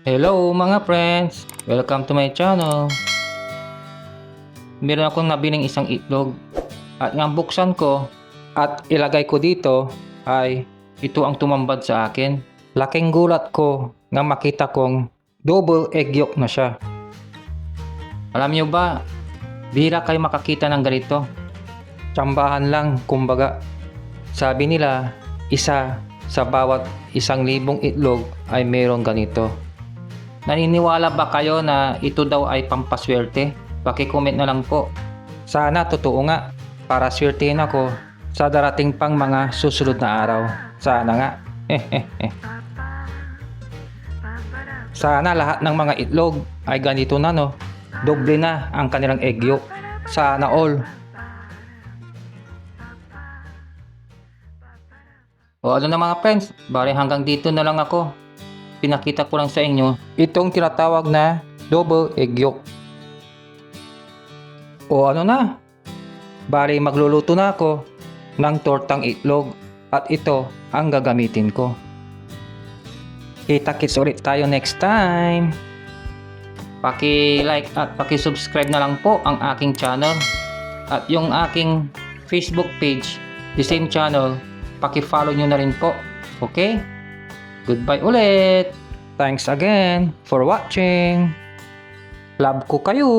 Hello mga friends! Welcome to my channel. Meron akong nabiling isang itlog at nang buksan ko at ilagay ko dito ay ito ang tumambad sa akin. Laking gulat ko nang makita kong double egg yolk na siya. Alam nyo ba, bihira kayo makakita ng ganito. Tsambahan lang kumbaga. Sabi nila, isa sa bawat 1,000 itlog ay mayroong ganito. Naniniwala ba kayo na ito daw ay pampaswerte? Paki-comment na lang po. Sana totoo nga para swertehin ako sa darating pang mga susunod na araw. Sana nga. Sana lahat ng mga itlog ay ganito na no. Doble na ang kanilang egg yolk. Sana all. O ano na mga friends, bali hanggang dito na lang ako. Pinakita ko lang sa inyo itong tinatawag na double egg yolk. O ano na, bali magluluto na ako ng tortang itlog at ito ang gagamitin ko. Kita-kits ulit tayo next time. Paki-like at paki-subscribe na lang po ang aking channel at yung aking Facebook page, the same channel, paki-follow nyo na rin po. Okay? Goodbye ulit. Thanks again for watching. Love ko kayo.